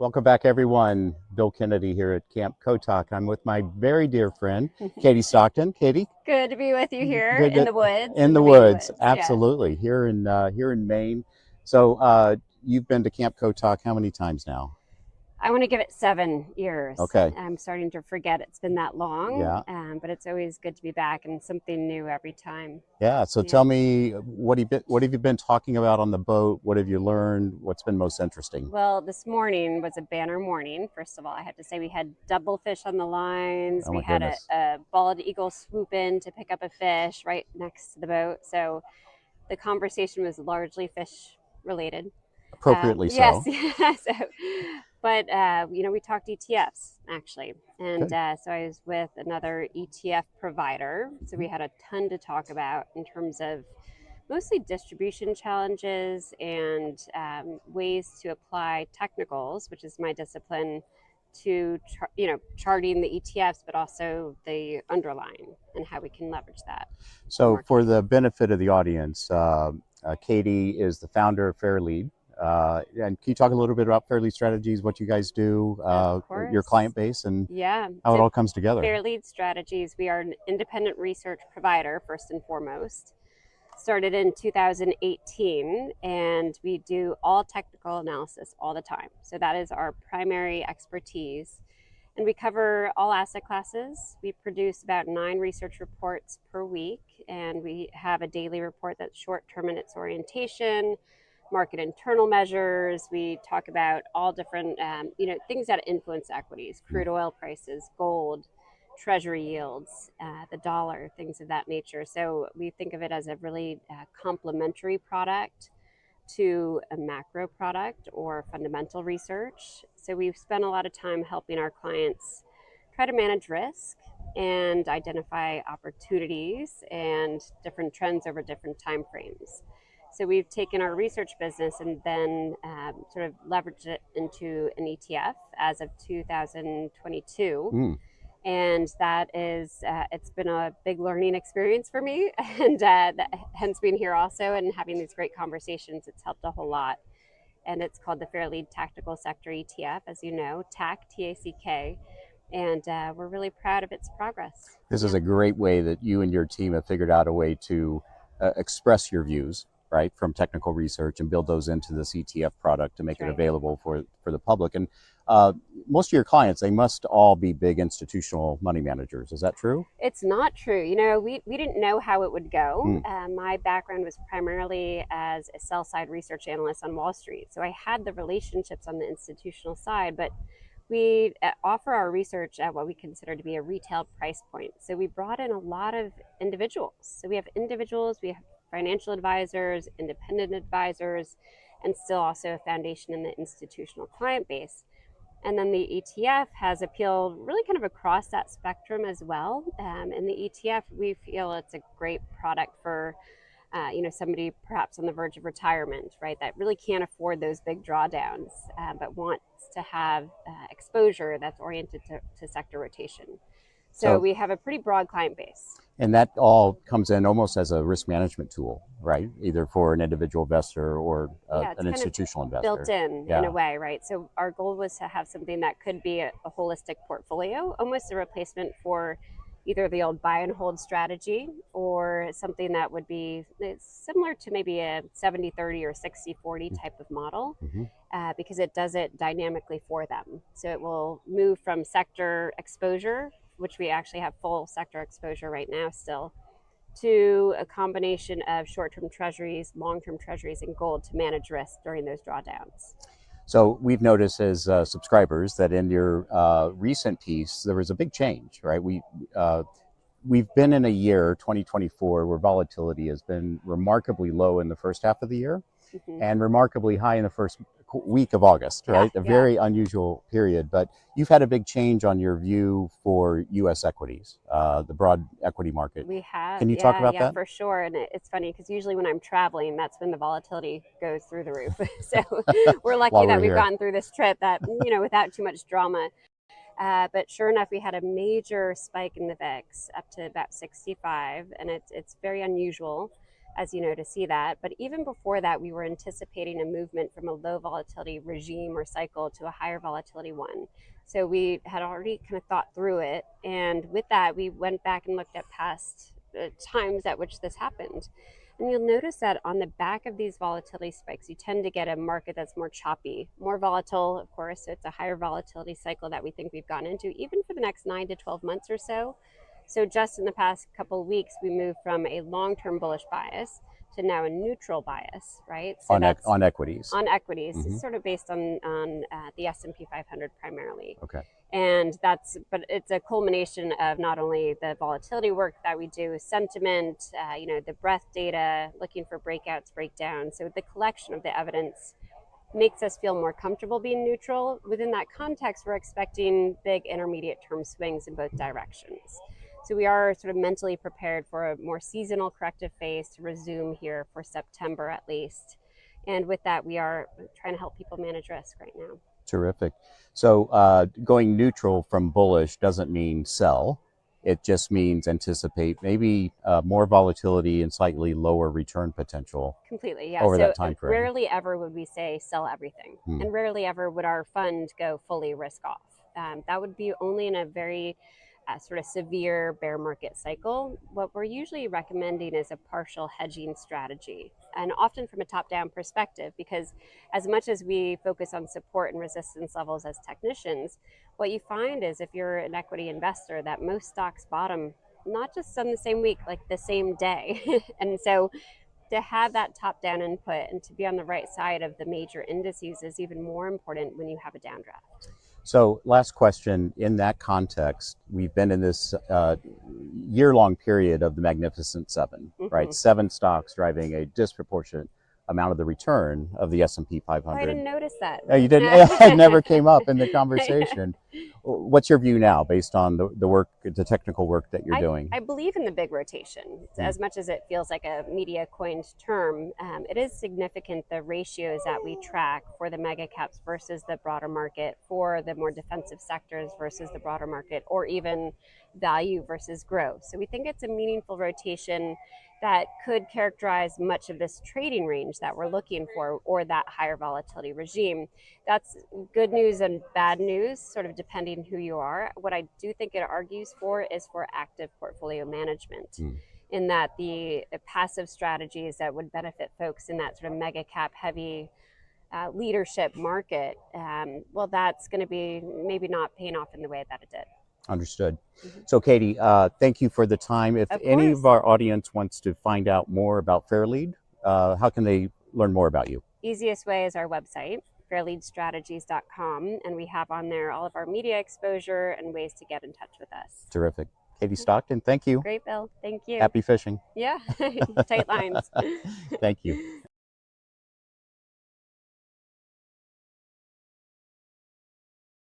Welcome back, everyone. Bill Kennedy here at Camp Kotok. I'm with my very dear friend, Katie Stockton. Katie, Good to be with you here good in the woods. in the woods. Yes. Absolutely, here in Maine. So you've been to Camp Kotok how many times now? I want to give it 7 years. Okay. I'm starting to forget it's been that long, Yeah. but it's always good to be back and something new every time. Yeah. So Yeah. tell me, what have you been talking about on the boat? What have you learned? What's been most interesting? Well, this morning was a banner morning. First of all, I have to say we had double fish on the lines. Oh We my had goodness. a bald eagle swoop in to pick up a fish right next to the boat. So the conversation was largely fish related. Appropriately Yes, so. yeah. But we talked ETFs actually, and Good. so I was with another ETF provider. So we had a ton to talk about in terms of mostly distribution challenges and ways to apply technicals, which is my discipline, to charting the ETFs, but also the underlying and how we can leverage that. So for the benefit of the audience, Katie is the founder of Fairlead. And can you talk a little bit about Fairlead Strategies, what you guys do, Of your course. client base, and Yeah. how it So all comes together? Fairlead Strategies, we are an independent research provider, first and foremost. Started in 2018, and we do all technical analysis all the time. So that is our primary expertise. And we cover all asset classes. We produce about 9 research reports per week, and we have a daily report that's short term in its orientation, market internal measures. We talk about all different things that influence equities: crude oil prices, gold, treasury yields, the dollar, things of that nature. So we think of it as a really complementary product to a macro product or fundamental research. So we've spent a lot of time helping our clients try to manage risk and identify opportunities and different trends over different time frames. So we've taken our research business and then sort of leveraged it into an ETF as of 2022. Mm. And that is, it's been a big learning experience for me. And hence being here also and having these great conversations, it's helped a whole lot. And it's called the Fairlead Tactical Sector ETF, as you know, TACK, TACK. And we're really proud of its progress. This is a great way that you and your team have figured out a way to express your views, right, from technical research and build those into this ETF product to make it available for the public. And most of your clients, they must all be big institutional money managers. Is that true? It's not true. We didn't know how it would go. My background was primarily as a sell side research analyst on Wall Street. So I had the relationships on the institutional side, but we offer our research at what we consider to be a retail price point. So we brought in a lot of individuals. So we have individuals, we have financial advisors, independent advisors, and still also a foundation in the institutional client base. And then the ETF has appeal really kind of across that spectrum as well. In the ETF, we feel it's a great product for somebody perhaps on the verge of retirement, right, that really can't afford those big drawdowns, but wants to have exposure that's oriented to sector rotation. So we have a pretty broad client base. And that all comes in almost as a risk management tool, right? Either for an individual investor or an institutional investor. Built in a way, right? So our goal was to have something that could be a holistic portfolio, almost a replacement for either the old buy and hold strategy or something that would be similar to maybe a 70-30 or 60-40 type of model, because it does it dynamically for them. So it will move from sector exposure, which we actually have full sector exposure right now still, to a combination of short-term treasuries, long-term treasuries, and gold to manage risk during those drawdowns. So we've noticed as subscribers that in your recent piece, there was a big change, right? We've been in a year, 2024, where volatility has been remarkably low in the first half of the year and remarkably high in the first week of August, right? A very unusual period, but you've had a big change on your view for U.S. equities, the broad equity market. We have. Can you talk about that? Yeah, for sure. And it's funny because usually when I'm traveling, that's when the volatility goes through the roof. So we're lucky that we've gotten through this trip that, without too much drama. But sure enough, we had a major spike in the VIX up to about 65, and it's very unusual. as you know, to see that. But even before that, we were anticipating a movement from a low volatility regime or cycle to a higher volatility one. So we had already kind of thought through it. And with that, we went back and looked at past times at which this happened. And you'll notice that on the back of these volatility spikes, you tend to get a market that's more choppy, more volatile, of course. So it's a higher volatility cycle that we think we've gone into, even for the next 9 to 12 months or so. So just in the past couple of weeks, we moved from a long-term bullish bias to now a neutral bias, right? So that's on equities. on equities, sort of based on the S&P 500 primarily. Okay. And but it's a culmination of not only the volatility work that we do, sentiment, the breadth data, looking for breakouts, breakdowns. So the collection of the evidence makes us feel more comfortable being neutral. Within that context, we're expecting big intermediate term swings in both directions. So we are sort of mentally prepared for a more seasonal corrective phase to resume here for September at least. And with that, we are trying to help people manage risk right now. Terrific. So going neutral from bullish doesn't mean sell. It just means anticipate maybe more volatility and slightly lower return potential. Completely, yeah. Over so that time frame. Rarely ever would we say sell everything, and rarely ever would our fund go fully risk off. That would be only in a very sort of severe bear market cycle. What we're usually recommending is a partial hedging strategy, and often from a top-down perspective, because as much as we focus on support and resistance levels as technicians, what you find is if you're an equity investor that most stocks bottom not just on the same week, like the same day. And so to have that top-down input and to be on the right side of the major indices is even more important when you have a downdraft. So last question, in that context, we've been in this year-long period of the Magnificent Seven, right? 7 stocks driving a disproportionate amount of the return of the S&P 500. I didn't notice that. No, you didn't. It never came up in the conversation. What's your view now based on the work, the technical work that you're doing? I believe in the big rotation. As much as it feels like a media coined term, it is significant the ratios that we track for the mega caps versus the broader market, for the more defensive sectors versus the broader market, or even value versus growth. So we think it's a meaningful rotation that could characterize much of this trading range that we're looking for, or that higher volatility regime. That's good news and bad news, sort of depending who you are. What I do think it argues for is for active portfolio management, in that the passive strategies that would benefit folks in that sort of mega cap heavy leadership market, well, that's going to be maybe not paying off in the way that it did. Understood. So Katie, thank you for the time. If any of our audience wants to find out more about Fairlead, how can they learn more about you? Easiest way is our website, fairleadstrategies.com, and we have on there all of our media exposure and ways to get in touch with us. Terrific. Katie Stockton, thank you. Great, Bill. Thank you. Happy fishing. Yeah, tight lines. Thank you.